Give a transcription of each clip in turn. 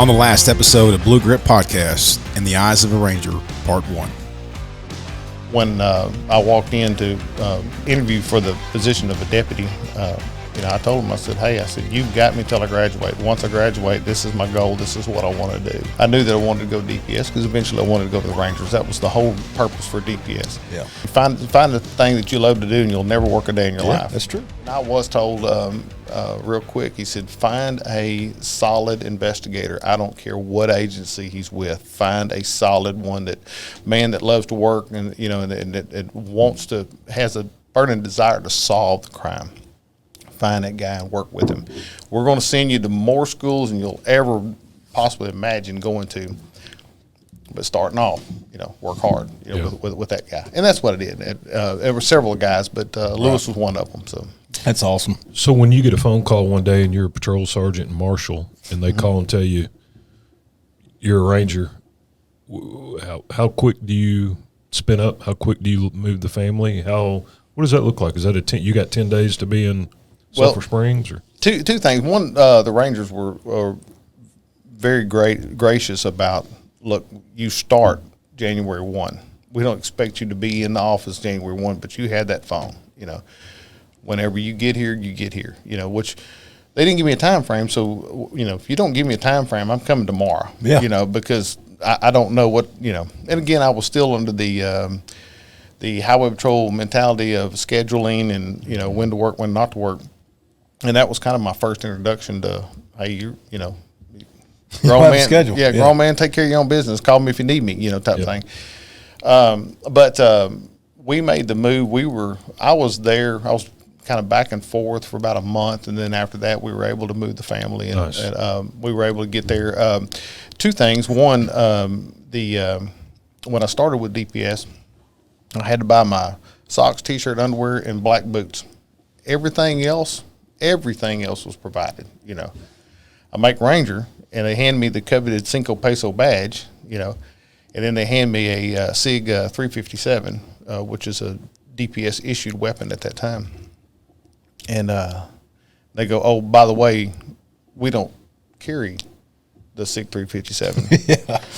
On the last episode of Blue Grip Podcast, In the Eyes of a Ranger, Part 1. When I walked in to interview for the position of a deputy, I told him, I said, you've got me till I graduate. Once I graduate, this is my goal. This is what I want to do. I knew that I wanted to go to DPS because eventually I wanted to go to the Rangers. That was the whole purpose for DPS. Yeah. Find the thing that you love to do and you'll never work a day in your life. That's true. And I was told real quick, he said, find a solid investigator. I don't care what agency he's with. Find a solid one that loves to work and, and that has a burning desire to solve the crime. Find that guy and work with him. We're going to send you to more schools than you'll ever possibly imagine going to. But starting off, work hard with that guy. And that's what I did. There were several guys, but Lewis was one of them. So that's awesome. So when you get a phone call one day and you're a patrol sergeant and marshal and they call and tell you you're a Ranger, how quick do you spin up? How quick do you move the family? What does that look like? Is that you got 10 days to be in Sulphur Springs? Or two things. One, the Rangers were very gracious about, look, you start January 1. We don't expect you to be in the office January 1, but you had that phone, Whenever you get here, which they didn't give me a time frame. So, if you don't give me a time frame, I'm coming tomorrow, because I don't know what, and again, I was still under the highway patrol mentality of scheduling and, when to work, when not to work. And that was kind of my first introduction to, hey, grown man, schedule. Grown man, take care of your own business. Call me if you need me, type thing. We made the move. I was there. I was kind of back and forth for about a month, and then after that, we were able to move the family, and, nice. and we were able to get there. Two things. One, when I started with DPS, I had to buy my socks, T-shirt, underwear, and black boots. Everything else was provided. I make Ranger, and they hand me the coveted Tmpa badge. And then they hand me a SIG 357, which is a DPS issued weapon at that time. And they go, oh, by the way, we don't carry the SIG 357.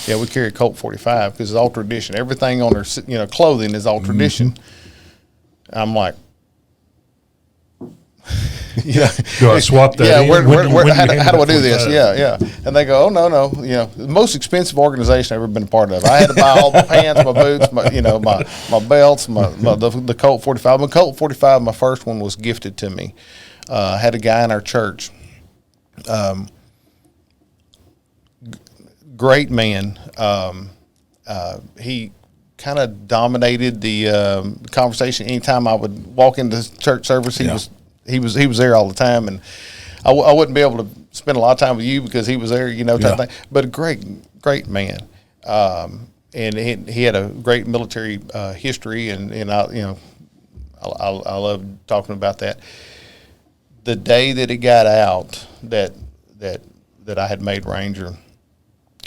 Yeah, we carry a Colt 45 because it's all tradition. Everything on their clothing is all tradition. Mm-hmm. I'm like, do I swap that? How do I do this? Yeah. And they go, oh no, the most expensive organization I've ever been a part of. I had to buy all my pants, my boots, my belts, the Colt 45. My Colt 45, my first one was gifted to me. I had a guy in our church, great man. He kind of dominated the conversation. Anytime I would walk into church service, he was there all the time, and I wouldn't be able to spend a lot of time with you because he was there, type thing. But a great man, and he had a great military history, and I love talking about that. The day that it got out that I had made Ranger,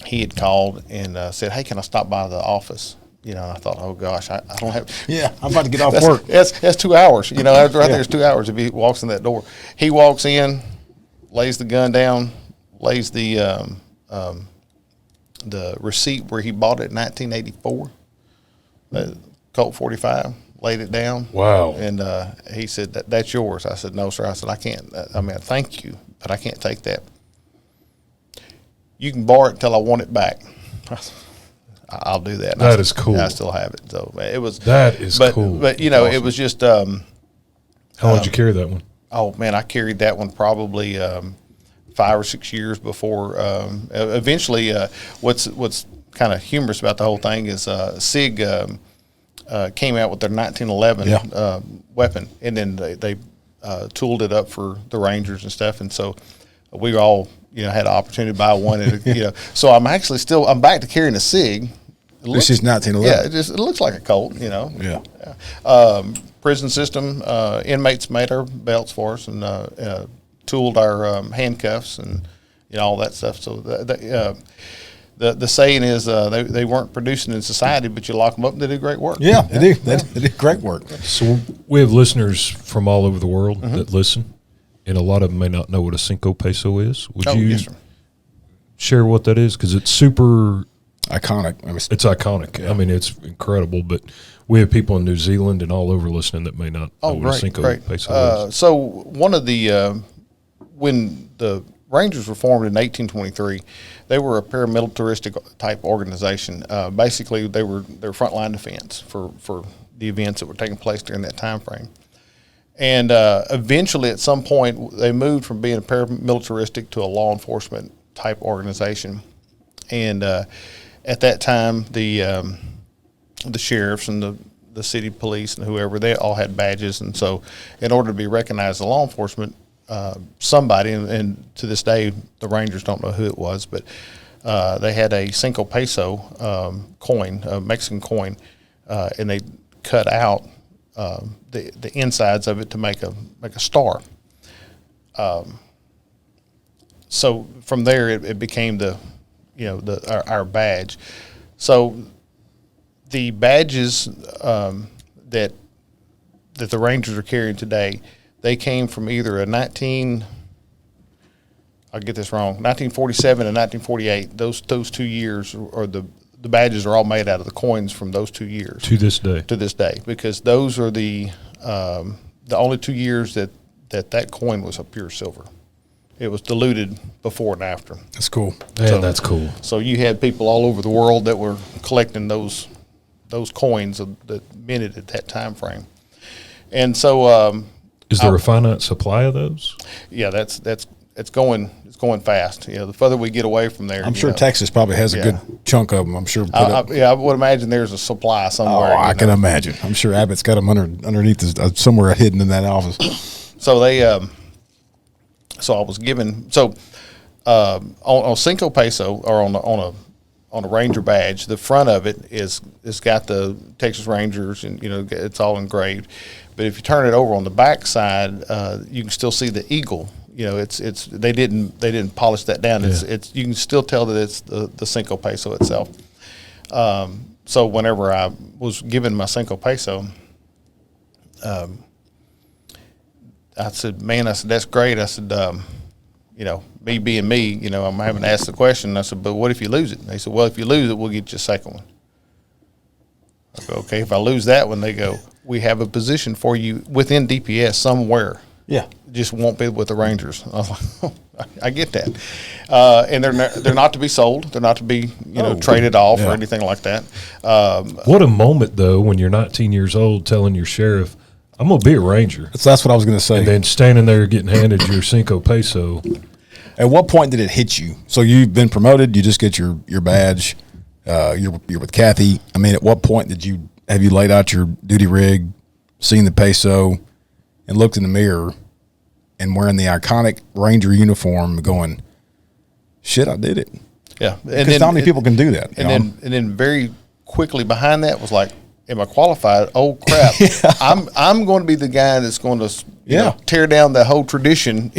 he had called and said, "Hey, can I stop by the office?" And I thought, oh gosh, I don't have. Yeah, I'm about to get off work. That's 2 hours. There's 2 hours if he walks in that door. He walks in, lays the gun down, lays the receipt where he bought it in 1984, the Colt 45. Laid it down. Wow. And he said, that's yours. I said, no, sir. I said, I can't. Thank you, but I can't take that. You can borrow it until I want it back. I'll do that. That is cool. I still have it. So it was. That is cool. But awesome. It was just. How long did you carry that one? Oh man, I carried that one probably 5 or 6 years before. Eventually, what's kind of humorous about the whole thing is SIG came out with their 1911 weapon, and then they tooled it up for the Rangers and stuff, and so we all had an opportunity to buy one, and so I'm back to carrying a SIG. This is 1911. Yeah, it looks like a Colt, Yeah. Prison system, inmates made our belts for us and tooled our handcuffs and all that stuff. So the saying is they weren't producing in society, but you lock them up and they do great work. Yeah, they do. They did great work. So we have listeners from all over the world that listen, and a lot of them may not know what a Cinco Peso is. Would you yes, sir. share what that is? Because it's super iconic. It's iconic. Yeah. I mean, it's incredible. But we have people in New Zealand and all over listening that may not know what a Cinco Peso is. So one of the when the Rangers were formed in 1823, they were a paramilitaristic type organization. Basically, they were frontline defense for the events that were taking place during that time frame. And eventually, at some point, they moved from being a paramilitaristic to a law enforcement type organization. And at that time, the sheriffs and the city police and whoever, they all had badges. And so in order to be recognized as law enforcement, somebody, and to this day, the Rangers don't know who it was, but they had a Cinco Peso coin, a Mexican coin, and they cut out the insides of it to make a star. So from there, it became our badge. So the badges that the Rangers are carrying today, they came from either I'll get this wrong, 1947 and 1948. Those 2 years, or the badges are all made out of the coins from those 2 years. To this day. To this day, because those are the only 2 years that coin was a pure silver. It was diluted before and after. That's cool. Yeah, that's cool. So you had people all over the world that were collecting those coins that minted at that time frame. And so is there a finite supply of those? Yeah, it's going fast. The further we get away from there, I'm sure Texas probably has a good chunk of them. I'm sure. I would imagine there's a supply somewhere. Oh, I can imagine. I'm sure Abbott's got them underneath somewhere hidden in that office. So they, so I was given on Cinco Peso, or on a Ranger badge, the front of it's got the Texas Rangers, and it's all engraved. But if you turn it over on the back side, you can still see the eagle. They didn't polish that down. Yeah. It's you can still tell that it's the Cinco Peso itself. So whenever I was given my Cinco Peso, I said, that's great. I said, me being me, I'm having to ask the question. I said, but what if you lose it? And they said, well, if you lose it, we'll get you a second one. I go, okay, if I lose that one, they go, we have a position for you within DPS somewhere. Yeah. Just won't be with the Rangers. I was like, I get that. And they're not to be sold. They're not to be, traded off or anything like that. What a moment, though, when you're 19 years old telling your sheriff, I'm going to be a Ranger. That's what I was going to say. And then standing there getting handed your Cinco Peso. At what point did it hit you? So you've been promoted. You just get your badge. You're with Kathy. I mean, at what point have you laid out your duty rig, seen the peso, and looked in the mirror and wearing the iconic Ranger uniform going, shit, I did it. Yeah. Because not many people can do that. And then very quickly behind that was like, am I qualified? Oh crap! I'm going to be the guy that's going to tear down the whole tradition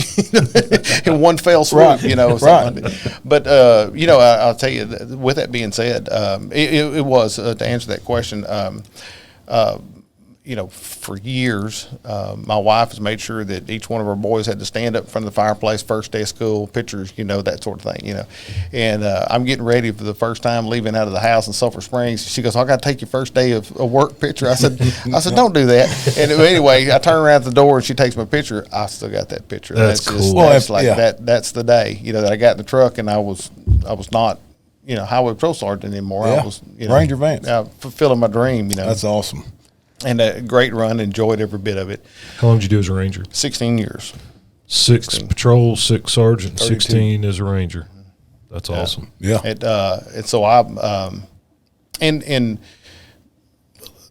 in one fell swoop. Right. But I'll tell you. With that being said, it was to answer that question. For years, my wife has made sure that each one of our boys had to stand up in front of the fireplace first day of school, pictures, that sort of thing, And I'm getting ready for the first time leaving out of the house in Sulphur Springs. She goes, I got to take your first day of work picture. I said, don't do that. And anyway, I turn around at the door and she takes my picture. I still got that picture. That's cool. That's the day, that I got in the truck and I was not, highway patrol sergeant anymore. Yeah. I was, Ranger Vance. Fulfilling my dream, That's awesome. And a great run, enjoyed every bit of it. How long did you do as a Ranger? 16 years. 6 patrol, 6 sergeant, 32. 16 as a Ranger. That's awesome. Yeah. And so and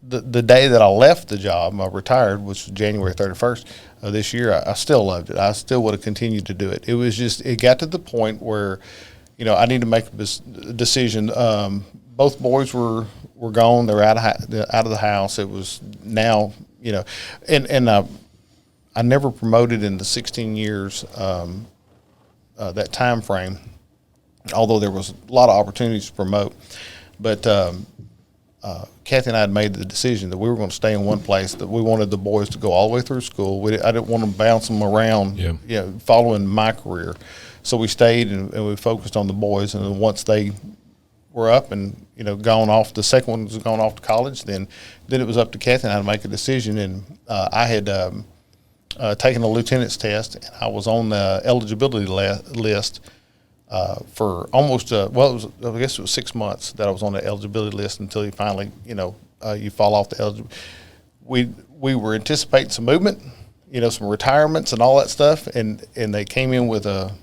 the day that I left the job, I retired, was January 31st of this year. I still loved it. I still would have continued to do it. It was just, it got to the point where, I need to make a decision. Both boys were gone. They were out of the house. It was now, and I never promoted in the 16 years that time frame, although there was a lot of opportunities to promote. But Kathy and I had made the decision that we were going to stay in one place, that we wanted the boys to go all the way through school. I didn't want to bounce them around, following my career. So we stayed and we focused on the boys. And then once they were up and, gone off, the second one was gone off to college, then it was up to Kathy and I to make a decision. And I had taken the lieutenant's test, and I was on the eligibility list for almost, I guess it was 6 months that I was on the eligibility list until you finally, you fall off the eligibility. We were anticipating some movement, some retirements and all that stuff, and they came in with a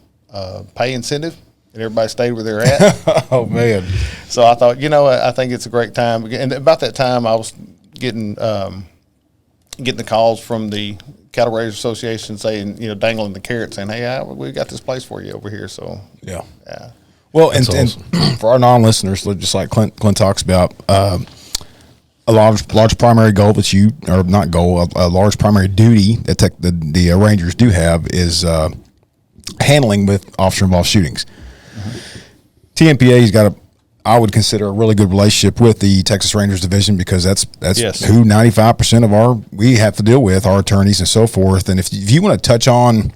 pay incentive, and everybody stayed where they're at. Oh man! So I thought, I think it's a great time. And about that time, I was getting the calls from the Cattle Raisers Association saying, dangling the carrot, saying, "Hey, we got this place for you over here." So yeah. That's Well, awesome. and for our non-listeners, just like Clint talks about, a large primary goal that a large primary duty that the Rangers do have is handling with officer-involved shootings. TMPA's got I would consider a really good relationship with the Texas Rangers division, because that's Yes. who 95% of we have to deal with, our attorneys and so forth. And if you want to touch on,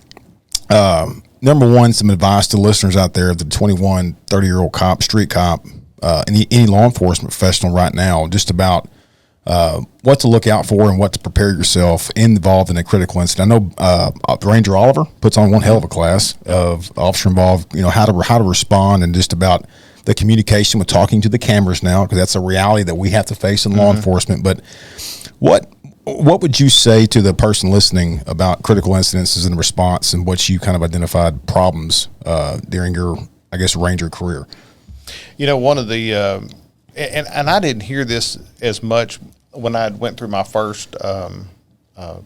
number one, some advice to listeners out there, the 21, 30-year-old cop, street cop, any law enforcement professional right now, just about what to look out for and what to prepare yourself involved in a critical incident. I know Ranger Oliver puts on one hell of a class of officer involved, how to respond, and just about the communication with talking to the cameras now, because that's a reality that we have to face in law enforcement. But what would you say to the person listening about critical incidences and response, and what you kind of identified problems during your, I guess, Ranger career? One of the and I didn't hear this as much when I went through my first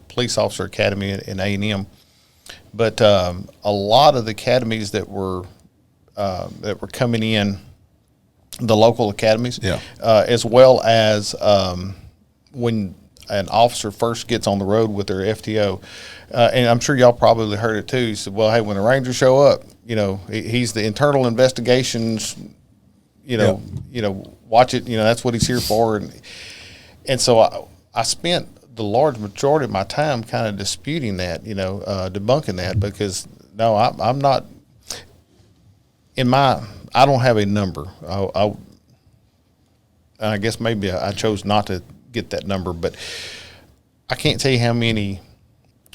police officer academy in A&M, but a lot of the academies that were coming in, the local academies, as well as when an officer first gets on the road with their FTO, and I'm sure y'all probably heard it too. He said, "Well, hey, when the Rangers show up, he's the internal investigations, watch it, that's what he's here for." And so I spent the large majority of my time kind of disputing that, debunking that, because no, I'm not I don't have a number. I guess maybe I chose not to get that number, but I can't tell you how many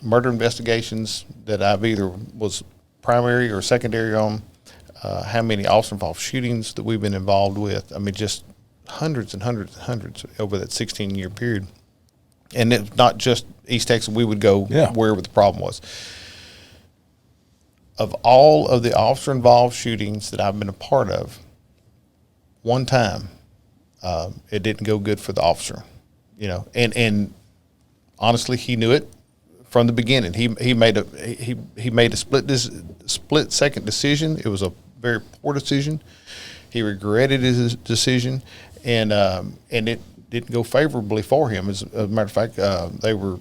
murder investigations that I've either was primary or secondary on, how many officer-involved shootings that we've been involved with. I mean, just hundreds and hundreds and hundreds over that 16-year period. And it's not just East Texas. We would go wherever the problem was. Of all of the officer-involved shootings that I've been a part of, one time it didn't go good for the officer, and honestly, he knew it from the beginning. He made a split second decision. It was a very poor decision. He regretted his decision, and it didn't go favorably for him. As a matter of fact, they were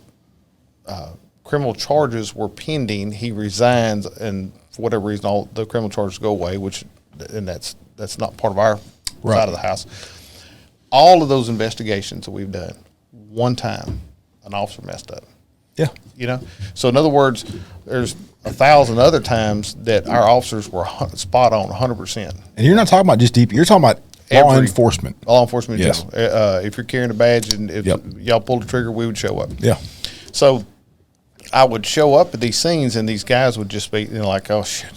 criminal charges were pending. He resigns, and for whatever reason, all the criminal charges go away. That's not part of our side of the house. All of those investigations that we've done, one time, an officer messed up. Yeah. So in other words, there's 1,000 other times that our officers were spot on 100%. And you're not talking about just DP. You're talking about law enforcement. Law enforcement in Yes. general. If you're carrying a badge and if y'all pulled the trigger, we would show up. Yeah. So I would show up at these scenes, and these guys would just be like, "Oh shit,"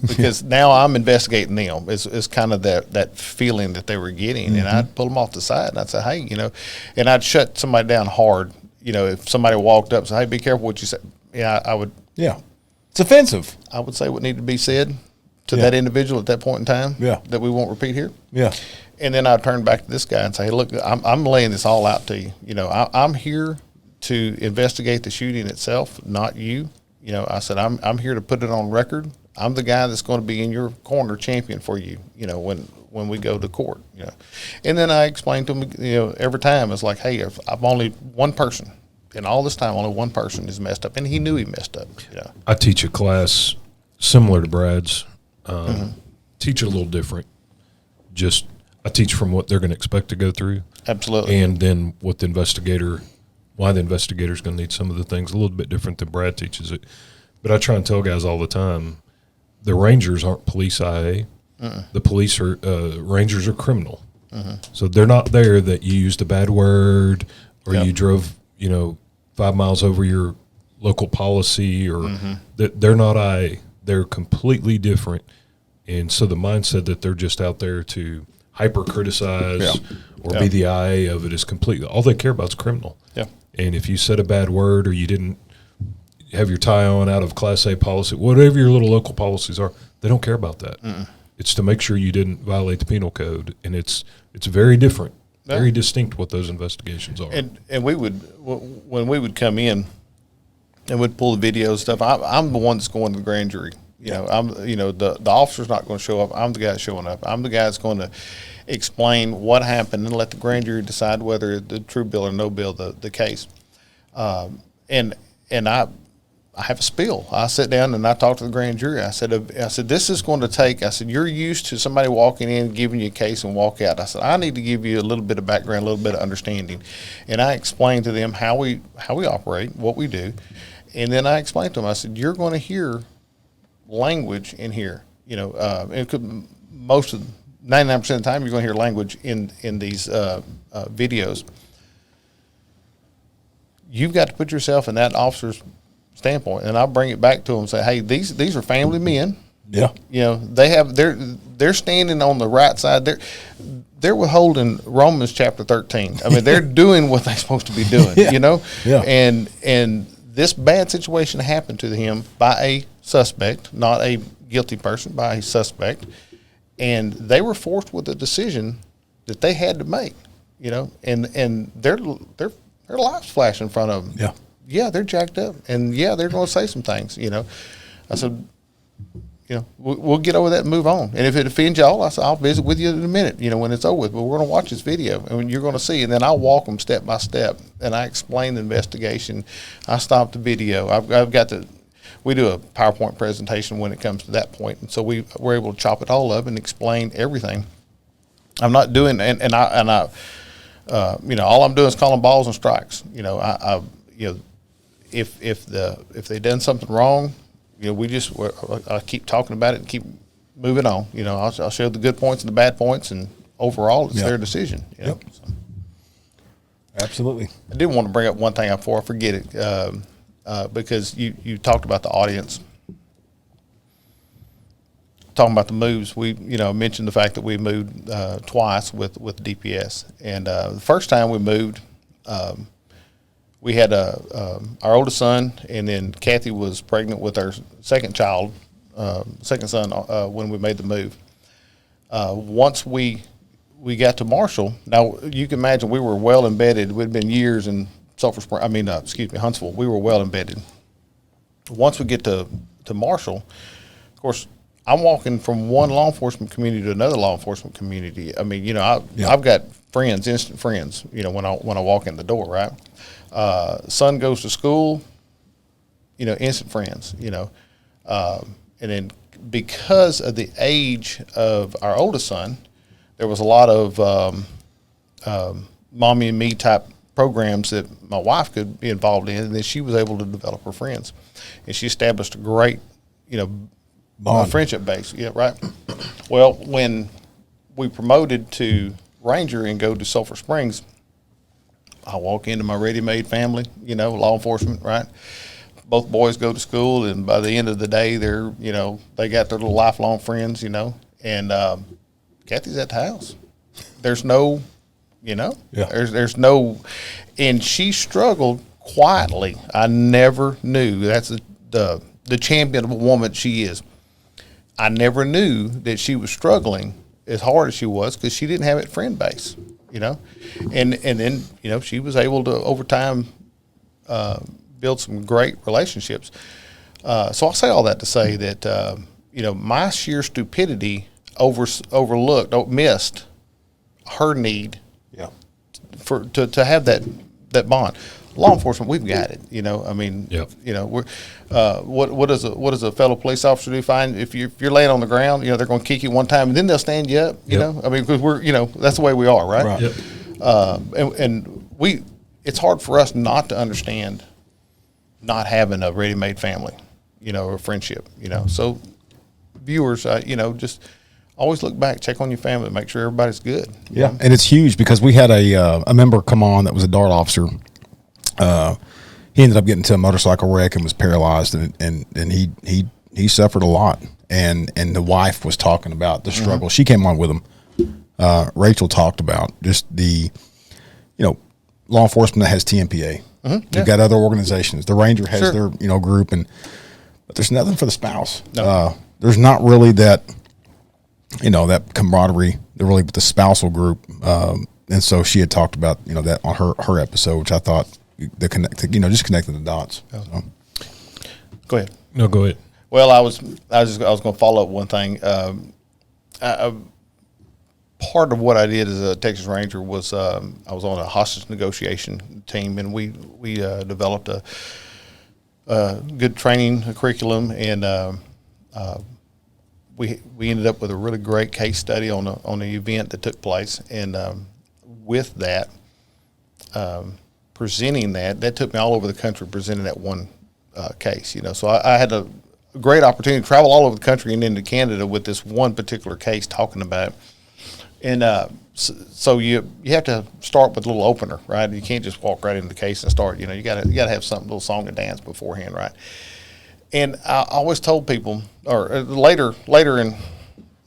because now I'm investigating them. It's kind of that feeling that they were getting, and I'd pull them off the side, and I'd say, "Hey," and I'd shut somebody down hard. If somebody walked up and said, "Hey, be careful what you say," I would. Yeah, it's offensive. I would say what needed to be said to that individual at that point in time. Yeah. That we won't repeat here. Yeah. And then I'd turn back to this guy and say, "Hey, look, I'm laying this all out to you. I'm here to investigate the shooting itself, not you. I said, I'm here to put it on record. I'm the guy that's going to be in your corner champion for you, when we go to court, And then I explained to him, every time it's like, hey, if I'm only one person, and all this time only one person is messed up, and he knew he messed up. I teach a class similar to Brad's, teach it a little different. Just I teach from what they're going to expect to go through. Absolutely. And then why the investigator's going to need some of the things a little bit different than Brad teaches it. But I try and tell guys all the time, the Rangers aren't police IA. The police are Rangers are criminal. So they're not there that you used a bad word or you drove 5 miles over your local policy or they're not IA. They're completely different. And so the mindset that they're just out there to hyper criticize or be the IA of it is completely all they care about is criminal. Yeah. And if you said a bad word or you didn't have your tie on out of Class A policy, whatever your little local policies are, they don't care about that. It's to make sure you didn't violate the penal code, and it's very different, very distinct what those investigations are. And we would, when we would come in and we'd pull the video and stuff, I'm the one that's going to the grand jury. The officer's not going to show up. I'm the guy that's showing up. I'm the guy that's going to explain what happened and let the grand jury decide whether the true bill or no bill the case. And I have a spiel. I sit down and I talk to the grand jury. I said, this is going to take, you're used to somebody walking in, giving you a case and walk out. I said, I need to give you a little bit of background, a little bit of understanding. And I explained to them how we operate, what we do. And then I explained to them, I said, you're going to hear language in here. It could, most of 99% of the time you're going to hear language in these videos. You've got to put yourself in that officer's standpoint, and I'll bring it back to them and say, hey, these are family men. Yeah. They're standing on the right side. They're withholding Romans chapter 13. I mean, they're doing what they're supposed to be doing, Yeah. And this bad situation happened to him by a suspect, not a guilty person, by a suspect. And they were forced with a decision that they had to make, and their lives flash in front of them. Yeah. Yeah, they're jacked up, and yeah, they're going to say some things. I said, we'll get over that and move on. And if it offends y'all, I said, I'll visit with you in a minute. When it's over with. But we're going to watch this video, and you're going to see. And then I'll walk them step by step, and I explain the investigation. I stop the video. I've got the. We do a PowerPoint presentation when it comes to that point, and so we're able to chop it all up and explain everything. I'm not doing, and I all I'm doing is calling balls and strikes. If they done something wrong, I keep talking about it and keep moving on. I'll show the good points and the bad points, and overall, it's their decision. So. Absolutely. I did want to bring up one thing before I forget it, because you talked about the audience, talking about the moves. We mentioned the fact that we moved twice with DPS, and the first time we moved. We had our oldest son, and then Kathy was pregnant with our second child, second son, when we made the move. Once we got to Marshall, now you can imagine we were well embedded. We'd been years in Huntsville. We were well embedded. Once we get to Marshall, of course, I'm walking from one law enforcement community to another law enforcement community. I mean, I've got friends, instant friends. When I walk in the door, right. Son goes to school, instant friends, and then because of the age of our oldest son, there was a lot of mommy and me type programs that my wife could be involved in, and then she was able to develop her friends, and she established a great, friendship base. Yeah, right. Well, when we promoted to Ranger and go to Sulphur Springs, I walk into my ready-made family, law enforcement, right? Both boys go to school, and by the end of the day, they're, they got their little lifelong friends, and Kathy's at the house. There's no, there's no, and she struggled quietly. I never knew. That's the champion of a woman she is. I never knew that she was struggling as hard as she was because she didn't have a friend base. And then, she was able to, over time, build some great relationships. So I'll say all that to say that, my sheer stupidity missed her need to have that bond. Law enforcement, we've got it. We're, what does a fellow police officer do? Fine, if you're laying on the ground, they're going to kick you one time and then they'll stand you up. Because we're, that's the way we are, right? Yep. And it's hard for us not to understand not having a ready-made family, or friendship. So viewers, just always look back, check on your family, make sure everybody's good. Yeah, and it's huge because we had a member come on that was a DART officer. He ended up getting into a motorcycle wreck and was paralyzed, and he suffered a lot. And the wife was talking about the struggle. She came on with him. Rachel talked about just the, law enforcement that has TMPA. You've got other organizations. The Ranger has their group, but there's nothing for the spouse. No. There's not really that that camaraderie. They're really with the spousal group, and so she had talked about that on her episode, which I thought just connecting the dots. So. Go ahead. No, go ahead. Well, I was going to follow up one thing. Part of what I did as a Texas Ranger was I was on a hostage negotiation team, and we developed a good training curriculum, and we ended up with a really great case study on the event that took place, and with that, presenting that took me all over the country presenting that one case. So I had a great opportunity to travel all over the country and into Canada with this one particular case talking about it. And so you have to start with a little opener, right? You can't just walk right into the case and start. You gotta have something, a little song and dance beforehand, right? And I always told people, or later in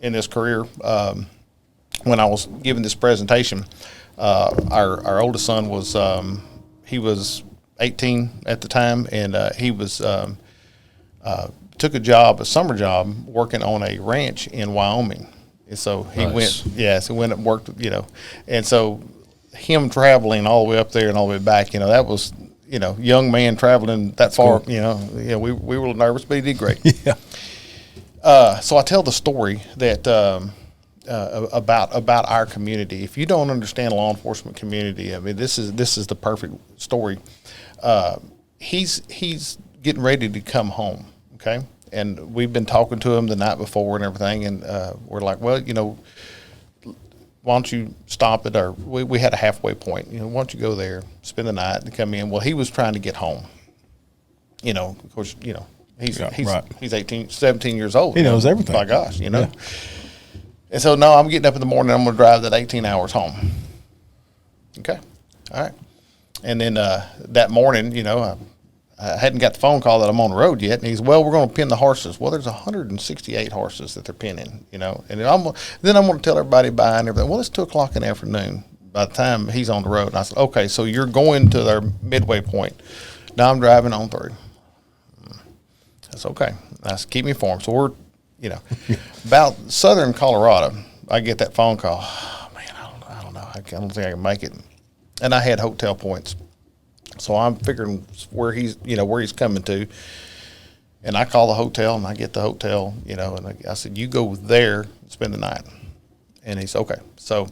this career, when I was giving this presentation, our oldest son was he was 18 at the time, and he was took a summer job working on a ranch in Wyoming. And so he went up and worked, and so him traveling all the way up there and all the way back, that was, young man traveling that far, cool. We were a little nervous, but he did great. Yeah. So I tell the story that about our community. If you don't understand the law enforcement community, I mean, this is the perfect story. He's getting ready to come home, okay? And we've been talking to him the night before and everything, and we're like, well, why don't you stop at our? We had a halfway point. Why don't you go there, spend the night, and come in? Well, he was trying to get home. Of course, he's 18, 17 years old. He knows everything. My gosh, Yeah. And so, no, I'm getting up in the morning. I'm going to drive that 18 hours home. Okay, all right. And then that morning, I hadn't got the phone call that I'm on the road yet, and he's, well, we're going to pin the horses. Well, there's 168 horses that they're pinning, and then I'm going to tell everybody bye and everything. Well, it's 2:00 in the afternoon by the time he's on the road. And I said, okay, so you're going to their midway point. Now I'm driving on through. That's okay. I said, keep me informed. So we're, about southern Colorado, I get that phone call. Oh, man, I don't know. I don't think I can make it. And I had hotel points. So I'm figuring where he's coming to, and I call the hotel and I get the hotel, and I said, you go there and spend the night. And he said, okay. So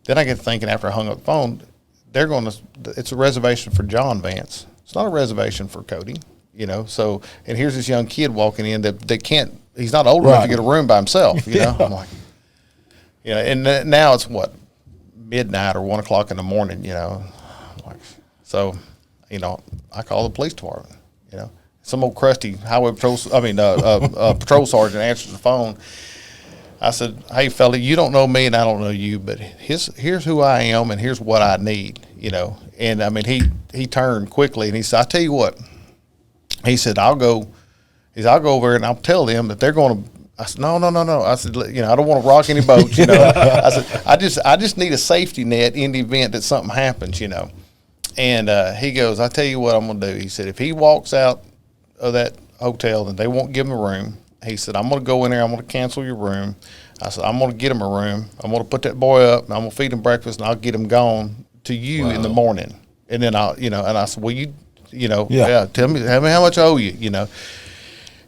then I get thinking after I hung up the phone, it's a reservation for John Vance. It's not a reservation for Cody, So, and here's this young kid walking in that can't, he's not old enough to get a room by himself, Yeah. I'm like, and now it's what, midnight or 1:00 in the morning, So, I call the police department. Some old crusty patrol sergeant answers the phone. I said, "Hey, fella, you don't know me and I don't know you, but here's who I am and here's what I need." And I mean, he turned quickly and he said, "I tell you what," he said, "I'll go over and I'll tell them that they're going to." I said, no. I said, I don't want to rock any boats, I said, I just need a safety net in the event that something happens, And he goes, I tell you what I'm going to do. He said, if he walks out of that hotel, then they won't give him a room. He said, I'm going to go in there. I'm going to cancel your room. I said, I'm going to get him a room. I'm going to put that boy up, and I'm going to feed him breakfast, and I'll get him gone to you in the morning. And then and I said, well, tell me how much I owe you,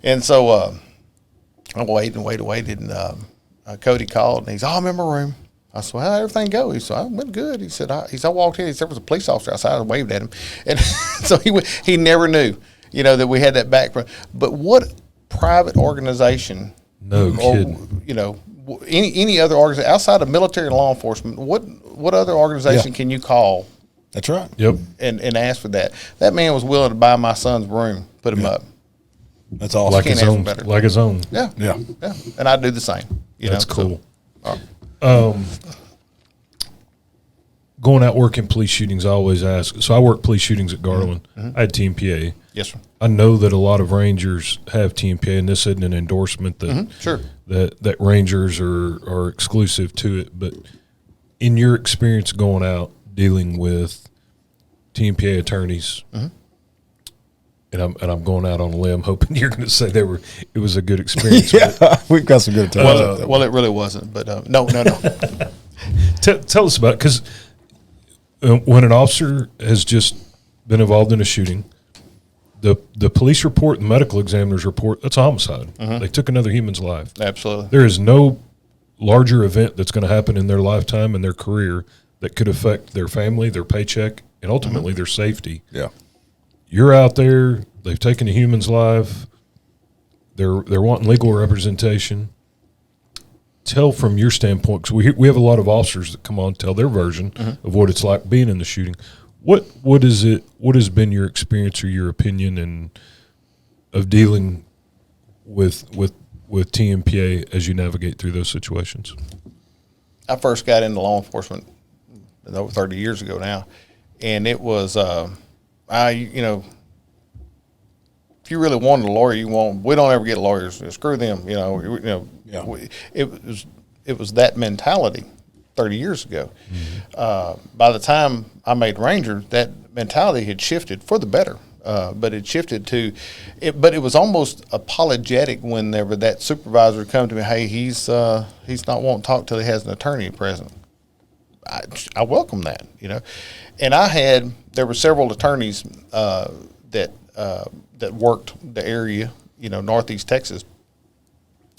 And so I waited, and Cody called, and he's, I'm in my room. I said, well, how'd everything go? He said, I went good. He said, I walked in. He said, there was a police officer outside. I waved at him. And so he never knew, that we had that background. But what private organization, any other organization, outside of military and law enforcement, what other organization can you call? That's right. Yep. And ask for that? That man was willing to buy my son's room, put him up. That's awesome. Like Can't his ask for own, better. like his own. Yeah. Yeah. Yeah. And I do the same. That's cool. So, Going out working police shootings, I always ask. So I work police shootings at Garland. I had Tmpa. yes, sir. I know that a lot of Rangers have Tmpa, and this isn't an endorsement that Sure. that Rangers are exclusive to it. But in your experience going out dealing with Tmpa attorneys, and I'm going out on a limb, hoping you're going to say it was a good experience. Yeah, we've got some good attorneys. Well, it really wasn't, but no. Tell us about it, because when an officer has just been involved in a shooting, the police report, the medical examiner's report, that's a homicide. They took another human's life. Absolutely. There is no larger event that's going to happen in their lifetime and their career that could affect their family, their paycheck, and ultimately their safety. Yeah. You're out there, they've taken a human's life, they're wanting legal representation. Tell from your standpoint, because we have a lot of officers that come on and tell their version of what it's like being in the shooting. What has been your experience or your opinion and of dealing with TMPA as you navigate through those situations? I first got into law enforcement over 30 years ago now, and it was if you really wanted a lawyer, we don't ever get lawyers. Screw them, Yeah. It was that mentality 30 years ago. By the time I made Ranger, that mentality had shifted for the better. But it shifted to it. But it was almost apologetic whenever that supervisor would come to me. Hey, he's not wanting to talk till he has an attorney present. I welcome that, And there were several attorneys that worked the area, Northeast Texas.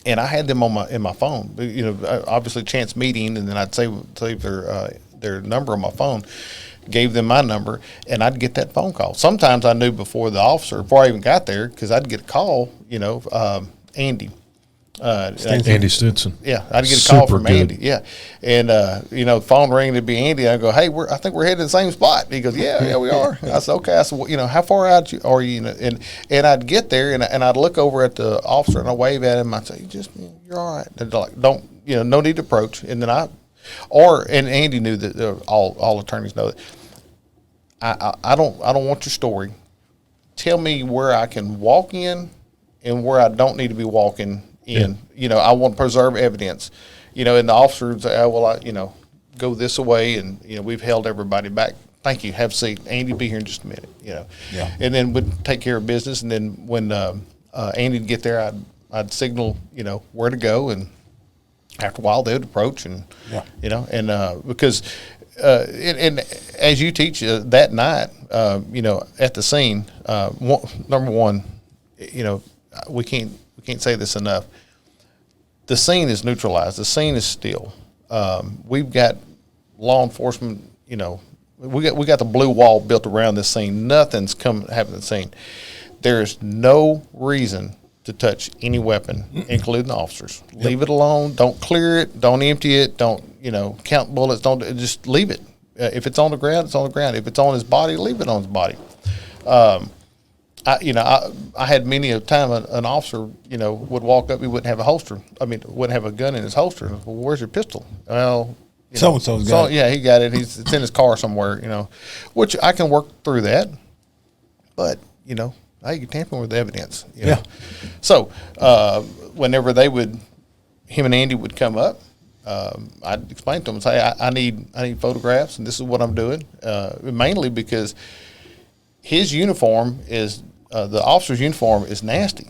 And I had them in my phone, obviously chance meeting, and then I'd save their number on my phone, gave them my number, and I'd get that phone call. Sometimes I knew before I even got there, because I'd get a call, Andy. Andy Stinson. Yeah, I'd get a call Super from good. Andy. Yeah, and the phone rang, it'd be Andy. I go, hey, I think we're headed to the same spot. He goes, yeah, we are. I said, okay. I said, well, how far out are you? And I'd get there, and I'd look over at the officer, and I wave at him. I'd say, you're all right. They're like, don't, no need to approach. And then and Andy knew that all attorneys know that. I don't want your story. Tell me where I can walk in and where I don't need to be walking in. Yeah. I want to preserve evidence. And the officers say, go this way, and we've held everybody back. Thank you. Have a seat. Andy, be here in just a minute. Yeah. And then we'd take care of business. And then when Andy'd get there, I'd signal where to go, and after a while they'd approach, and because and as you teach that night, at the scene, number one, we can't say this enough. The scene is neutralized. The scene is still. We've got law enforcement. We got the blue wall built around this scene. Nothing's happening at the scene. There's no reason to touch any weapon, including the officers. Yep. Leave it alone. Don't clear it. Don't empty it. Don't count bullets. Don't just leave it. If it's on the ground, it's on the ground. If it's on his body, leave it on his body. I had many a time an officer, would walk up, he wouldn't have a holster. Wouldn't have a gun in his holster. Well, where's your pistol? Well, So-and-so's got it. Yeah, he got it. It's in his car somewhere, which I can work through that. But, hey, you tampering with the evidence. Yeah. So, whenever him and Andy would come up, I'd explain to them, say, I need photographs, and this is what I'm doing. Mainly because his uniform is, the officer's uniform is nasty,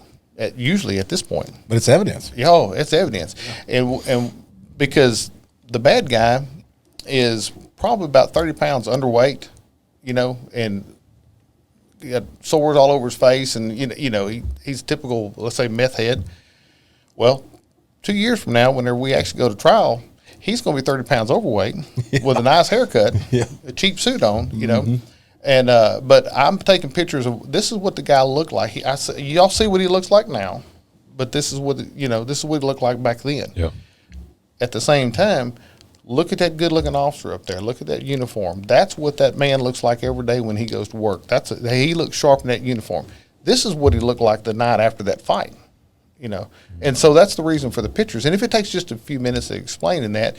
usually at this point. But it's evidence. It's evidence. Yeah. And because the bad guy is probably about 30 pounds underweight, and he got sores all over his face, and, he's a typical, let's say, meth head. Well, 2 years from now, whenever we actually go to trial, he's going to be 30 pounds overweight with a nice haircut, a cheap suit on, And but I'm taking pictures of, this is what the guy looked like. Y'all see what he looks like now, but this is what he looked like back then. Yeah. At the same time, look at that good-looking officer up there. Look at that uniform. That's what that man looks like every day when he goes to work. He looks sharp in that uniform. this is what he looked like the night after that fight, you know. And so that's the reason for the pictures. And if it takes just a few minutes to explain that,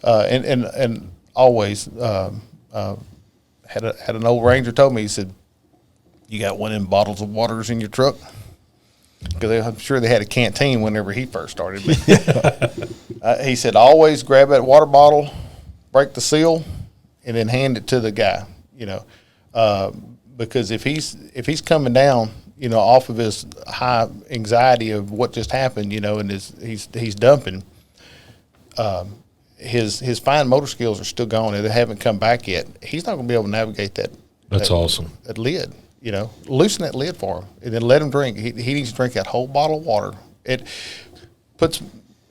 and always had an old ranger told me, he said, "You got one of them bottles of waters in your truck?" Because I'm sure they had a canteen whenever he first started. But, he said, "Always grab that water bottle, break the seal, and then hand it to the guy." You know, because if he's coming down, you know, off of his high anxiety of what just happened, you know, and he's dumping, his fine motor skills are still gone and they haven't come back yet. He's not going to be able to navigate that. That's awesome. That lid. You know, loosen that lid for him and then let him drink. He needs to drink that whole bottle of water. It puts,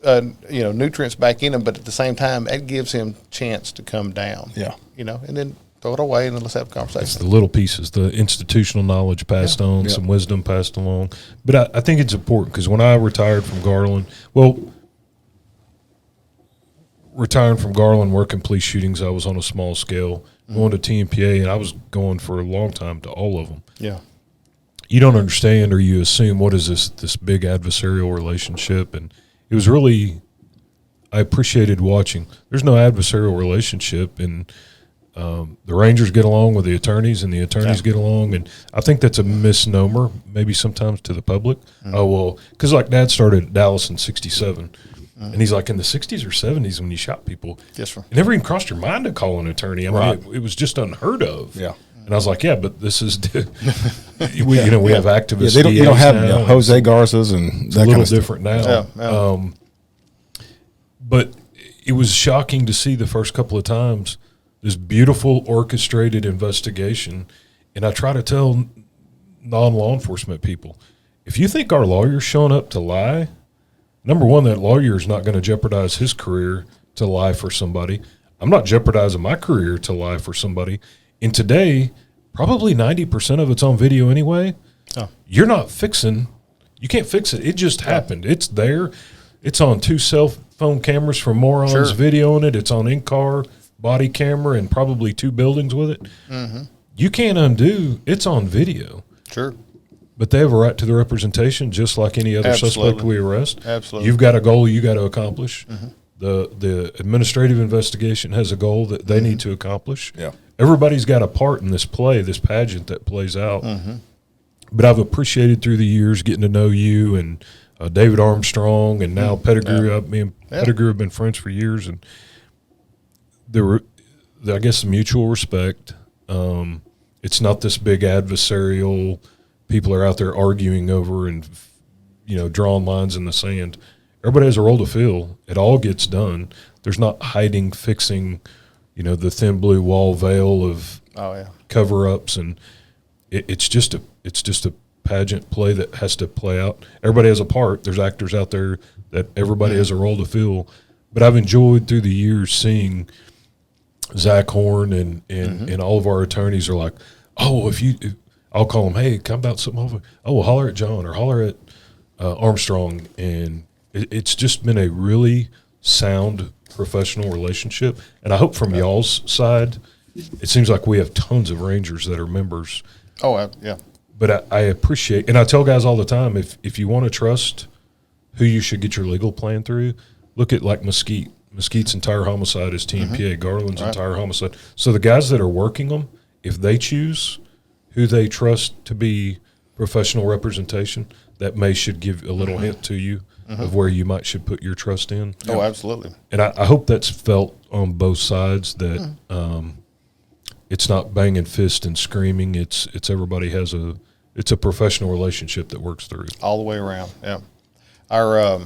you know, nutrients back in him, but at the same time, it gives him chance to come down. Yeah. You know, and then throw it away and then let's have a conversation. It's the little pieces, the institutional knowledge passed on, some wisdom passed along. But I think it's important because when I retired from Garland, working police shootings, I was on a small scale. Going to Tmpa, and I was going for a long time to all of them. Yeah. You don't understand, or you assume, what is this big adversarial relationship? And it was really, I appreciated watching. There's no adversarial relationship, and the Rangers get along with the attorneys, and the attorneys get along. And I think that's a misnomer, maybe sometimes to the public. Oh, well, because like Dad started at Dallas in '67. And he's like, in the 60s or 70s when you shot people, Yes, sir. it never even crossed your mind to call an attorney. I mean, it was just unheard of. Yeah. And I was like, yeah, but this is, we have activists. Yeah, they don't have now. Jose Garza's and It's that a little kind of different now. Yeah. But it was shocking to see the first couple of times this beautiful orchestrated investigation. And I try to tell non-law enforcement people, if you think our lawyer's showing up to lie, number one, that lawyer is not going to jeopardize his career to lie for somebody. I'm not jeopardizing my career to lie for somebody. And today, probably 90% of it's on video anyway. Oh. You're not you can't fix it. It just happened. It's there. It's on 2 cell phone cameras from morons videoing it. It's on in-car body camera and probably 2 buildings with it. Mm-hmm. You can't undo. It's on video. Sure. But they have a right to the representation, just like any other suspect we arrest. Absolutely. You've got a goal you got to accomplish. Mm-hmm. The administrative investigation has a goal that they need to accomplish. Yeah. Everybody's got a part in this play, this pageant that plays out. Mm-hmm. But I've appreciated through the years getting to know you and David Armstrong and now Pettigrew. Me and Pettigrew have been friends for years, and there were, I guess, mutual respect. It's not this big adversarial. People are out there arguing over and, you know, drawing lines in the sand. Everybody has a role to fill. It all gets done. There's not hiding, fixing, you know, the thin blue wall veil of cover-ups, and it's just a pageant play that has to play out. Everybody has a part. There's actors out there that everybody has a role to fill. But I've enjoyed through the years seeing Zach Horn and all of our attorneys are like, oh, if I'll call them, hey, come about something over. Oh, well, holler at John or holler at Armstrong. And it's just been a really sound professional relationship. And I hope from y'all's side, it seems like we have tons of Rangers that are members. Oh, yeah. But I appreciate, and I tell guys all the time, if you want to trust who you should get your legal plan through, look at like Mesquite. Mesquite's entire homicide is Tmpa, Garland's entire homicide. So the guys that are working them, if they choose who they trust to be professional representation, that should give a little hint to you of where you should put your trust in. Oh, absolutely. And I hope that's felt on both sides, that it's not banging fist and screaming. It's everybody has it's a professional relationship that works through. All the way around, yeah. Our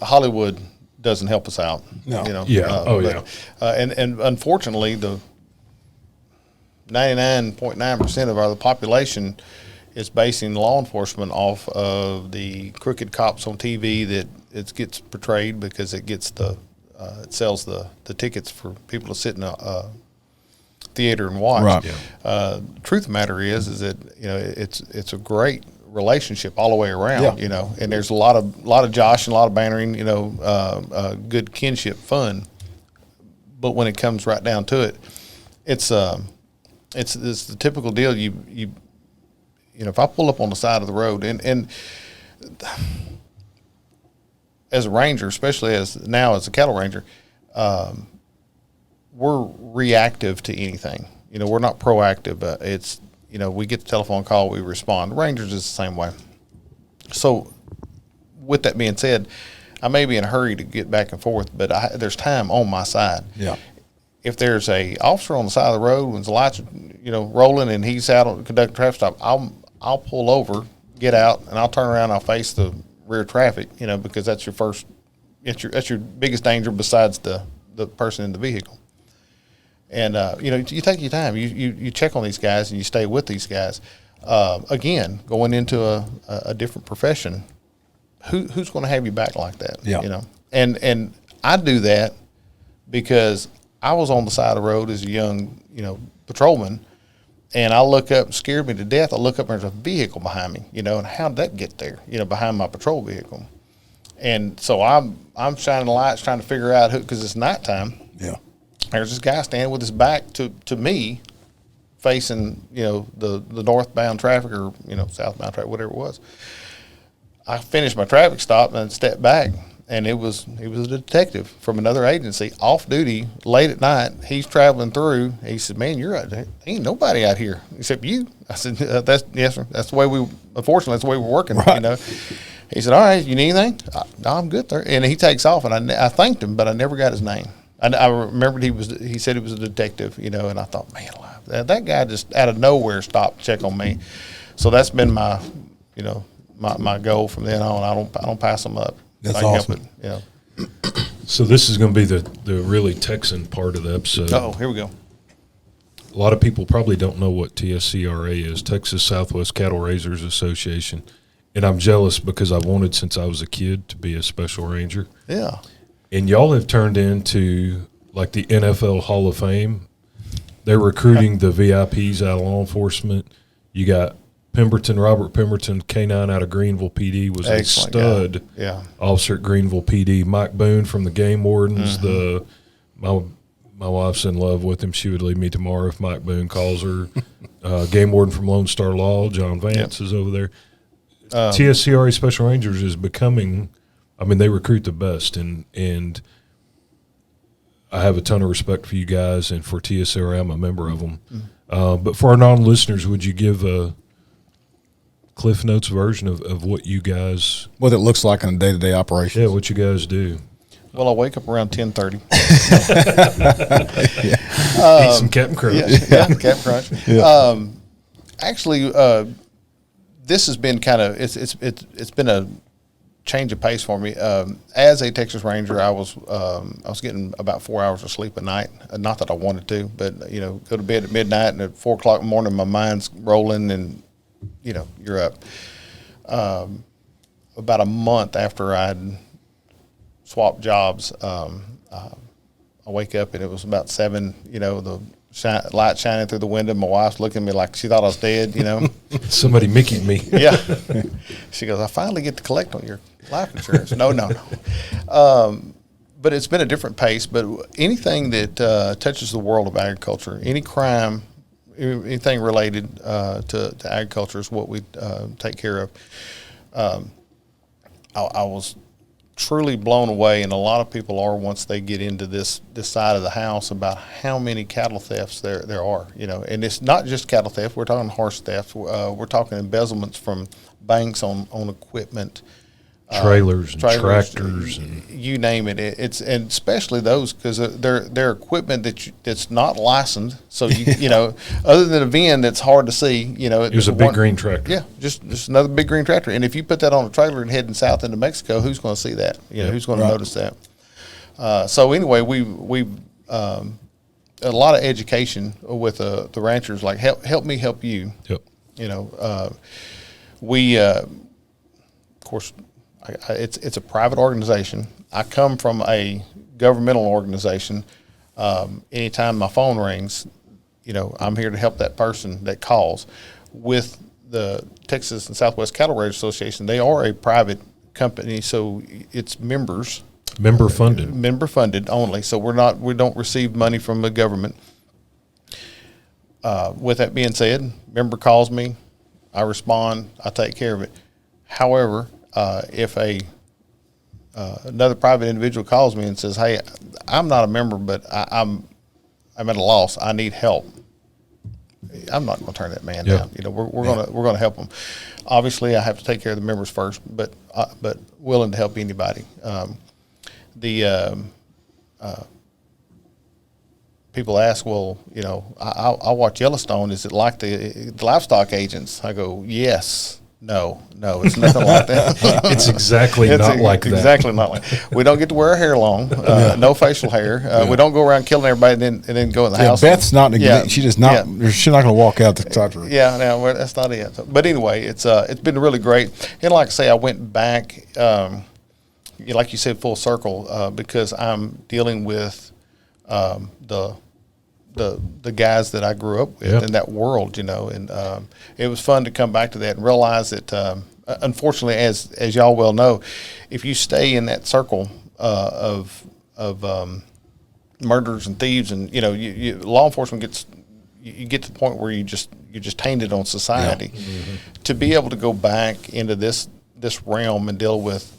Hollywood doesn't help us out. No. You know? Yeah. And unfortunately, the 99.9% of our population is basing law enforcement off of the crooked cops on TV that it gets portrayed because it gets it sells the tickets for people to sit in a theater and watch. Right. Yeah. Truth of the matter is that, you know, it's a great relationship all the way around, you know, and there's a lot of josh and a lot of bantering, you know, good kinship fun. But when it comes right down to it, it's the typical deal. You if I pull up on the side of the road and as a ranger, especially as a cattle ranger, we're reactive to anything. We're not proactive. It's, we get the telephone call, we respond. Rangers is the same way. So with that being said, I may be in a hurry to get back and forth, but there's time on my side. Yeah. If there's a officer on the side of the road when the lights, rolling and he's out on conducting traffic stop, I'll pull over, get out, and I'll turn around and I'll face the rear traffic, because that's your biggest danger besides the person in the vehicle. And, you take your time. You check on these guys and you stay with these guys. Again, going into a different profession, who's going to have you back like that? Yeah. And I do that because I was on the side of the road as a young, patrolman, and I look up, scared me to death. I look up and there's a vehicle behind me, and how did that get there, behind my patrol vehicle? And so I'm shining lights trying to figure out who, because it's nighttime. Yeah. There's this guy standing with his back to me, facing, the northbound traffic or, southbound traffic, whatever it was. I finished my traffic stop and stepped back, and he was a detective from another agency, off duty, late at night. He's traveling through. He said, "Man, you're out there. Ain't nobody out here except you." I said, "Yes, sir. That's the way unfortunately, that's the way we're working." Right. He said, "All right, you need anything?" "No, I'm good, sir." And he takes off, and I thanked him, but I never got his name. I remembered he said he was a detective, and I thought, man, that guy just out of nowhere stopped to check on me. So that's been my, my goal from then on. I don't pass them up. That's awesome. So this is going to be the really Texan part of the episode. Oh, here we go. A lot of people probably don't know what TSCRA is, Texas Southwest Cattle Raisers Association. And I'm jealous because I've wanted since I was a kid to be a special ranger. Yeah. And y'all have turned into like the NFL Hall of Fame. They're recruiting the VIPs out of law enforcement. You got Robert Pemberton, K9 out of Greenville PD, was excellent, a stud officer at Greenville PD. Mike Boone from the Game Wardens. My wife's in love with him. She would leave me tomorrow if Mike Boone calls her. Game Warden from Lone Star Law, John Vance is over there. TSCRA Special Rangers is becoming, they recruit the best, and I have a ton of respect for you guys and for TSCRA. I'm a member of them. But for our non-listeners, would you give a Cliff Notes version of what you guys... What it looks like on a day-to-day operation. Yeah, what you guys do. Well, I wake up around 10:30. Eat some Captain Crunch. Yeah, Captain Crunch. Yeah. Actually, this has been kind of it's been a change of pace for me. As a Texas Ranger, I was getting about 4 hours of sleep a night. Not that I wanted to, but go to bed at midnight, and at 4 o'clock in the morning, my mind's rolling, and you're up. About a month after I'd swapped jobs, I wake up and it was about 7. The light shining through the window. My wife's looking at me like she thought I was dead. Somebody Mickey'd me. Yeah. She goes, "I finally get to collect on your life insurance." No. But it's been a different pace. But anything that touches the world of agriculture, any crime, anything related to agriculture is what we take care of. I was truly blown away, and a lot of people are once they get into this side of the house, about how many cattle thefts there are. And it's not just cattle theft. We're talking horse theft. We're talking embezzlements from banks on equipment. Trailers and tractors, and you name it. It's and especially those, because they're equipment that's not licensed. So other than a VIN that's hard to see. It was a big green tractor. Yeah, just another big green tractor. And if you put that on a trailer and heading south into Mexico, who's going to see that? Who's going to notice that? So anyway, we a lot of education with the ranchers, like help me help you. Yep. We of course. It's a private organization. I come from a governmental organization. Anytime my phone rings, I'm here to help that person that calls. With the Texas and Southwest Cattle Raisers Association, they are a private company, so it's member funded only. So we don't receive money from the government. With that being said, member calls me. I respond, I take care of it. However, if another private individual calls me and says, "Hey, I'm not a member, but I'm at a loss. I need help," I'm not going to turn that man down. You know, we're going to help them. Obviously, I have to take care of the members first, but willing to help anybody. People ask, well, you know, I watch Yellowstone. Is it like the livestock agents? I go, yes. No, it's nothing like that. It's exactly not like that. Exactly not like. We don't get to wear our hair long. No facial hair. We don't go around killing everybody and then go in the house. Beth's not. She does not. She's not going to walk out the side room. Yeah, no, that's not it. But anyway, it's been really great. And like I say, I went back, like you said, full circle because I'm dealing with the guys that I grew up with in that world, you know, and it was fun to come back to that and realize that, unfortunately, as y'all well know, if you stay in that circle of murderers and thieves, and you know, law enforcement you get to the point where you're just tainted on society. Yeah. Mm-hmm. To be able to go back into this realm and deal with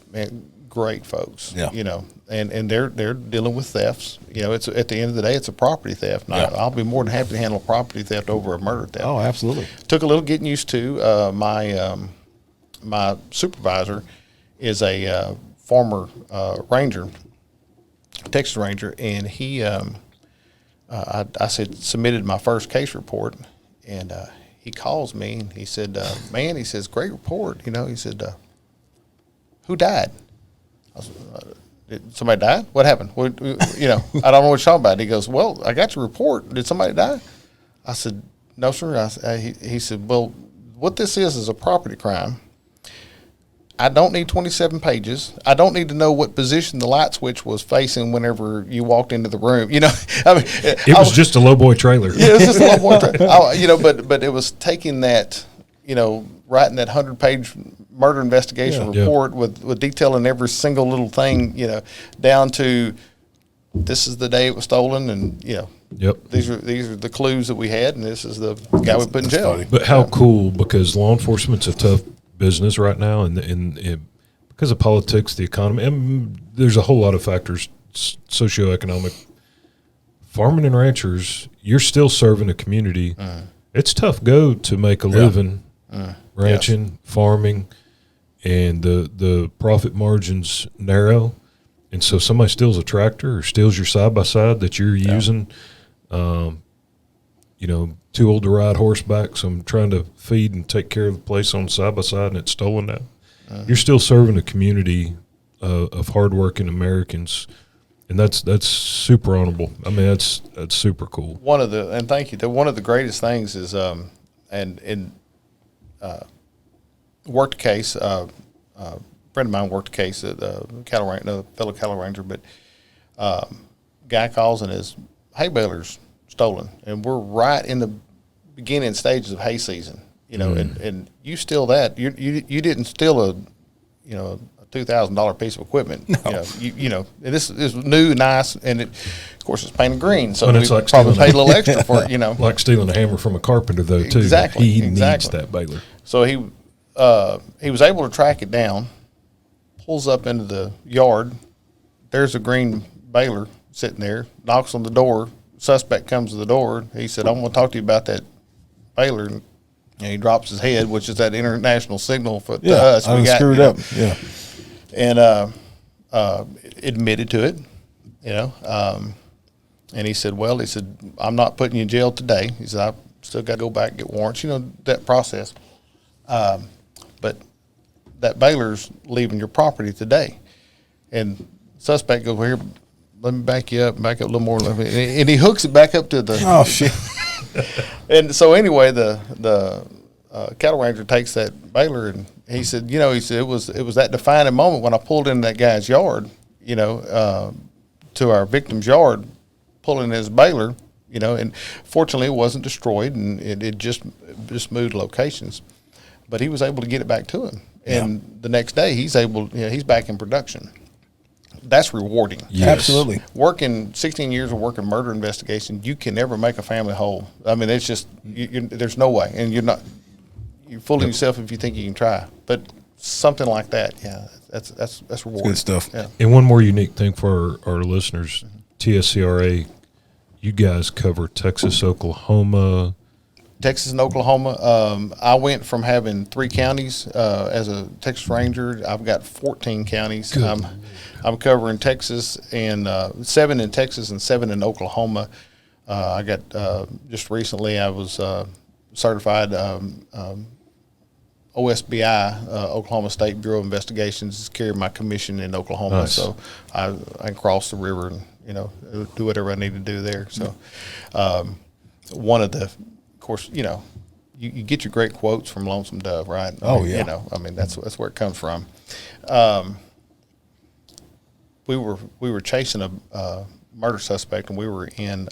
great folks, you know, and they're dealing with thefts. You know, it's at the end of the day, it's a property theft. Now, I'll be more than happy to handle property theft over a murder theft. Oh, absolutely. Took a little getting used to. My supervisor is a former Ranger, Texas Ranger, and he I submitted my first case report, and he calls me and he said, "Man," he says, "great report." You know, he said, "Who died?" I said, "Did somebody die? What happened?" You know, I don't know what you're talking about. He goes, "Well, I got your report. Did somebody die?" I said, "No, sir." He said, "Well, what this is a property crime. I don't need 27 pages. I don't need to know what position the light switch was facing whenever you walked into the room." You know, I mean, it was just a lowboy trailer. Yeah, it was just a lowboy trailer. You know, but it was taking that, you know, writing that 100-page murder investigation report with detailing every single little thing, you know, down to this is the day it was stolen, and you know, these are the clues that we had, and this is the guy we put in jail. Funny. But how cool, because law enforcement's a tough business right now, and because of politics, the economy, and there's a whole lot of factors, socioeconomic. Farming and ranchers, you're still serving a community. It's tough go to make a living ranching, farming, and the profit margins narrow. And so somebody steals a tractor or steals your side-by-side that you're using, you know, too old to ride horseback, so I'm trying to feed and take care of the place on side-by-side, and it's stolen now. You're still serving a community of hardworking Americans, and that's super honorable. I mean, that's super cool. Thank you. One of the greatest things is, worked a case. A friend of mine worked a case at cattle ranch, no fellow cattle ranger, but guy calls and his hay baler's stolen, and we're right in the beginning stages of hay season. You know, and you steal that. You didn't steal a $2,000 piece of equipment. No. You know, this is new, nice, and of course it's painted green, so we like probably paid a little extra for it. You know, like stealing a hammer from a carpenter, though. Too exactly. He needs that baler. So he was able to track it down. Pulls up into the yard. There's a green baler sitting there. Knocks on the door. Suspect comes to the door. He said, "I'm going to talk to you about that baler." And he drops his head, which is that international signal to us. I screwed up. Yeah. And admitted to it, you know. And he said, "Well," he said, "I'm not putting you in jail today." He said, "I still got to go back and get warrants." You know, that process. But that baler's leaving your property today. And suspect goes, "Well, here, let me back you up a little more." And he hooks it back up to the. Oh, shit. And so anyway, the cattle ranger takes that baler, and he said, it was that defining moment when I pulled into that guy's yard, you know, to our victim's yard, pulling his baler, you know, and fortunately it wasn't destroyed, and it just moved locations, but he was able to get it back to him. And the next day he's back in production. That's rewarding. Yes. Absolutely. Working 16 years of working murder investigation, you can never make a family whole. I mean, it's just, there's no way. And you're not, you're fooling yourself if you think you can try. But something like that, yeah, that's rewarding. Good stuff. Yeah. And one more unique thing for our listeners, TSCRA, you guys cover Texas, Oklahoma. Texas and Oklahoma. I went from having 3 counties as a Texas Ranger. I've got 14 counties. I'm covering Texas and 7 in Texas and 7 in Oklahoma. I got just recently I was certified OSBI, Oklahoma State Bureau of Investigations, carried my commission in Oklahoma. Nice. So I can cross the river and do whatever I need to do there. So one of the, of course, you get your great quotes from Lonesome Dove, right? Oh, yeah. That's where it comes from. We were chasing a murder suspect, and we were in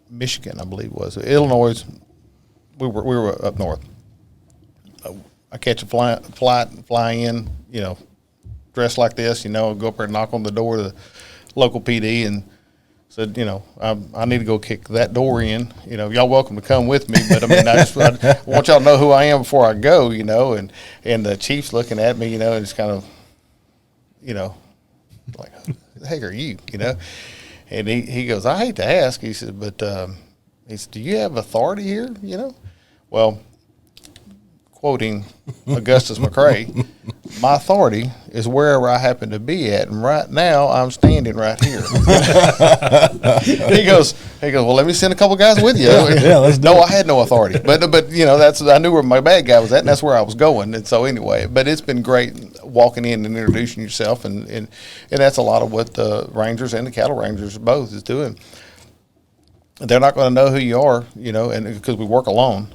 Michigan, I believe it was. Illinois. We were up north. I catch a flight, fly in, dressed like this, go up there and knock on the door of the local PD and said, I need to go kick that door in. Y'all welcome to come with me, but I want y'all to know who I am before I go, and the chief's looking at me, and it's kind of, like, who the heck are you, And he goes, I hate to ask, he said, but he said, do you have authority here, Well, quoting Augustus McCrae, my authority is wherever I happen to be at, and right now I'm standing right here. He goes, well, let me send a couple guys with you. No, I had no authority, but I knew where my bad guy was at, and that's where I was going. And so anyway, but it's been great walking in and introducing yourself, and that's a lot of what the Rangers and the Cattle Rangers both is doing. They're not going to know who you are, and because we work alone.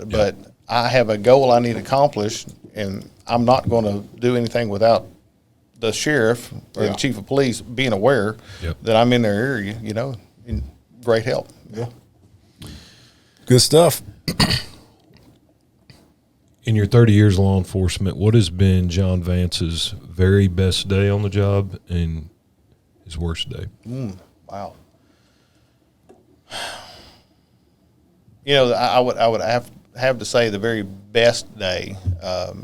But I have a goal I need to accomplish, and I'm not going to do anything without the sheriff or the chief of police being aware that I'm in their area, in great help. Yeah. Good stuff. In your 30 years of law enforcement, what has been John Vance's very best day on the job and his worst day? Wow. I would have to say the very best day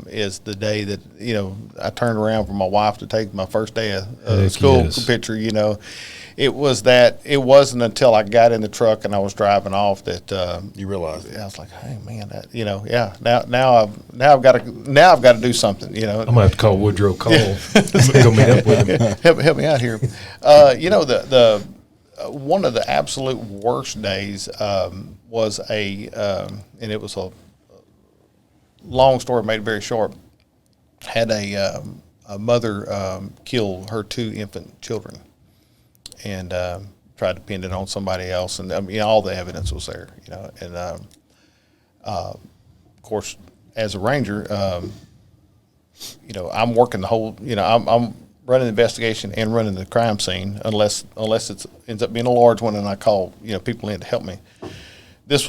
is the day that I turned around for my wife to take my first day of school picture. It wasn't until I got in the truck and I was driving off that you realized it. I was like, hey man, now I've got to do something. I'm gonna have to call Woodrow Cole. Go meet up with him. Help me out here. One of the absolute worst days was and it was a long story made very short. Had a mother kill her 2 infant children and tried to pin it on somebody else, and all the evidence was there, and of course, as a ranger, I'm working the whole, I'm running the investigation and running the crime scene, unless it ends up being a large one and I call people in to help me. This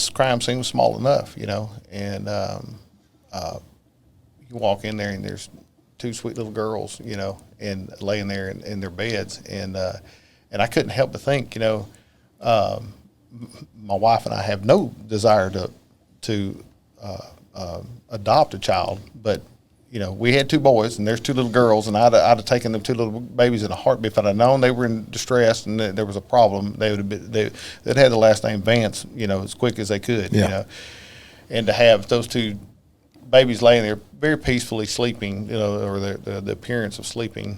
crime scene was small enough, and you walk in there and there's 2 sweet little girls, and laying there in their beds, and I couldn't help but think, my wife and I have no desire to adopt a child, but we had 2 boys and there's 2 little girls, and I'd have taken them 2 little babies in a heartbeat. If I'd have known they were in distress and there was a problem, they'd had the last name Vance, as quick as they could, and to have those 2 babies laying there very peacefully sleeping, or the appearance of sleeping,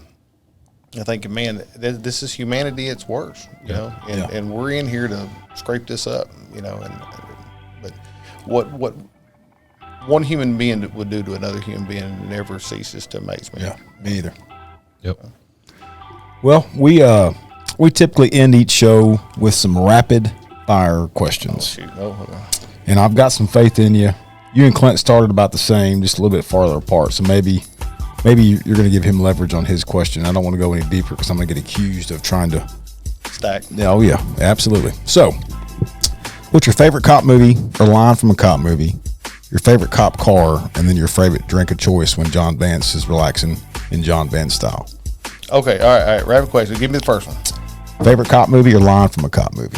I think, man, this is humanity at its worst, and we're in here to scrape this up, but what one human being would do to another human being never ceases to amaze me. Yeah, me either. Yep. Well, we typically end each show with some rapid fire questions. Okay. And I've got some faith in you. You and Clint started about the same, just a little bit farther apart. So maybe you're going to give him leverage on his question. I don't want to go any deeper because I'm going to get accused of trying to stack. Oh yeah, absolutely. So, what's your favorite cop movie or line from a cop movie? Your favorite cop car, and then your favorite drink of choice when John Vance is relaxing in John Vance style. Okay, all right. Rapid question. Give me the first one. Favorite cop movie or line from a cop movie?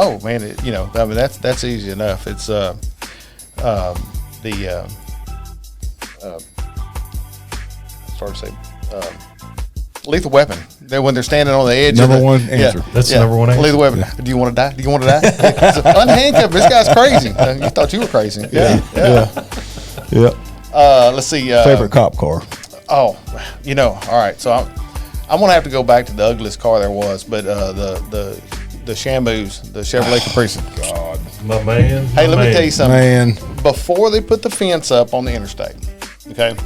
Oh man, I mean that's easy enough. It's sorry to say, Lethal Weapon. When they're standing on the edge. Number one answer. That's the number one answer. Lethal Weapon. Do you want to die? Do you want to die? Unhandcuffed. This guy's crazy. You thought you were crazy. Yeah. Let's see. Favorite cop car? Oh, all right. So I'm gonna have to go back to the ugliest car there was, but the Shamus, the Chevrolet Caprice. God, My man. Hey, let me tell you something. man. Before they put the fence up on the interstate, okay,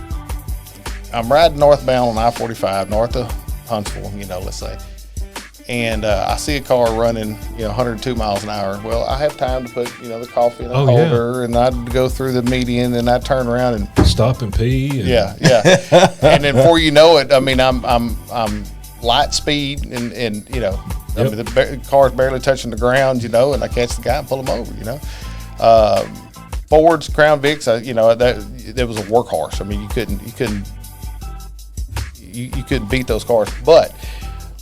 I'm riding northbound on I-45 north of Huntsville, let's say, and I see a car running, 102 miles an hour. Well, I have time to put, the coffee in a holder, and I'd go through the median, and I'd turn around and stop and pee. And yeah. And then before you know it, I mean, I'm light speed, and I mean, the car's barely touching the ground, and I catch the guy and pull him over, Fords, Crown Vics, that was a workhorse. I mean, you couldn't beat those cars. But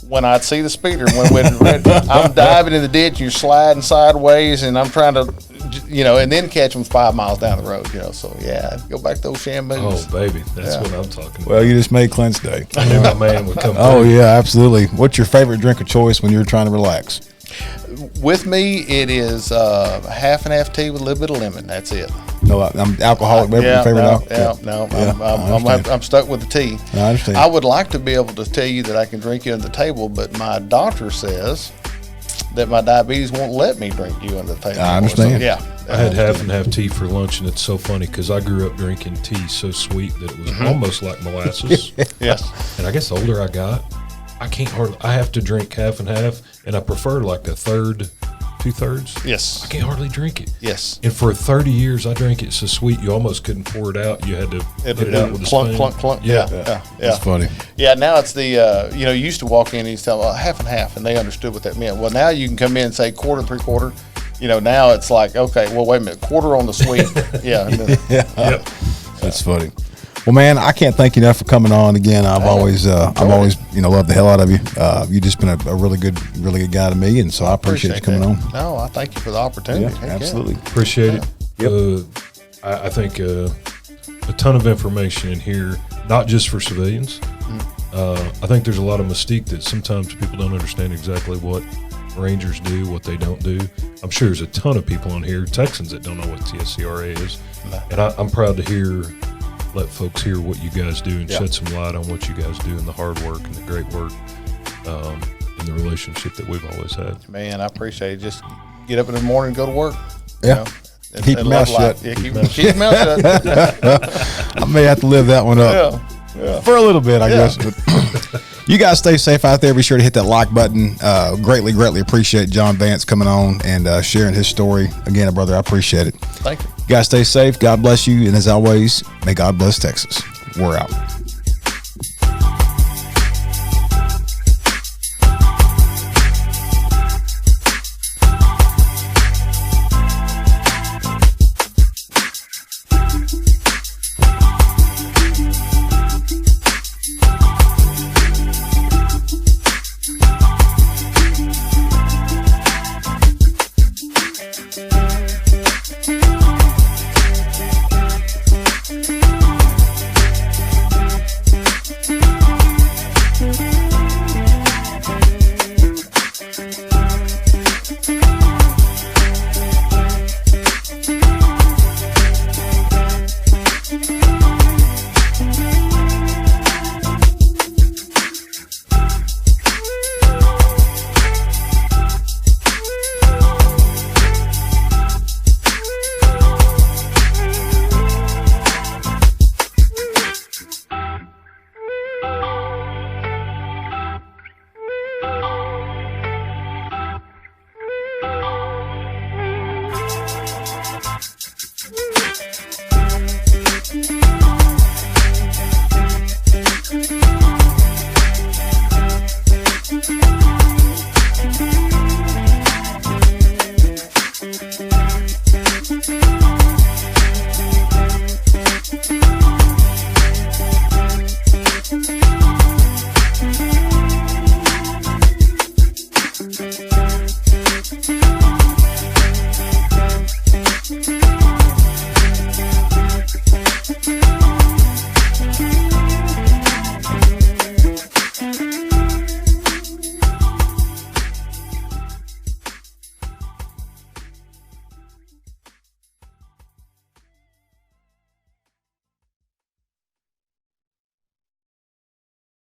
when I'd see the speeder, when I'm diving in the ditch, and you're sliding sideways, and I'm trying to, and then catch them 5 miles down the road, So yeah, I'd go back to those Shamus. Oh baby, that's what I'm talking about. Well, you just made Clint's day. I knew my man would come. Oh yeah, absolutely. What's your favorite drink of choice when you're trying to relax? With me, it is half and half tea with a little bit of lemon. That's it. No, I'm alcoholic. Your favorite alcohol? I'm stuck with the tea. I understand. I would like to be able to tell you that I can drink you under the table, but my doctor says that my diabetes won't let me drink you under the table. I understand. So, yeah. I had half and half tea for lunch, and it's so funny because I grew up drinking tea so sweet that it was almost like molasses. Yes. And I guess the older I got, I have to drink half and half, and I prefer like a third, 2/3. Yes. I can't hardly drink it. Yes. And for 30 years, I drank it so sweet you almost couldn't pour it out. You had to hit it out with a clunk, spoon. clunk, clunk. Yeah. That's funny. Yeah, now it's the, you used to walk in and you tell them, half and half, and they understood what that meant. Well, now you can come in and say quarter, 3/4. Now it's like, okay, well, wait a minute, quarter on the sweet. Yeah. Yep. That's funny. Well, man, I can't thank you enough for coming on again. I've always loved the hell out of you. You've just been a really good guy to me, and so I appreciate you coming on. No, I thank you for the opportunity. Yeah, absolutely. Appreciate it. Yep. I think a ton of information in here, not just for civilians. I think there's a lot of mystique that sometimes people don't understand exactly what Rangers do, what they don't do. I'm sure there's a ton of people on here, Texans, that don't know what TSCRA is. And I'm proud to let folks hear what you guys do and shed some light on what you guys do and the hard work and the great work and the relationship that we've always had. Man, I appreciate it. Just get up in the morning and go to work. Yeah. Keep your mouth shut. Yeah, keep your mouth shut. I may have to live that one up for a little bit, I guess. But you guys stay safe out there. Be sure to hit that like button. Greatly appreciate John Vance coming on and sharing his story. Again, brother, I appreciate it. Thank you. You guys stay safe. God bless you. And as always, may God bless Texas. We're out.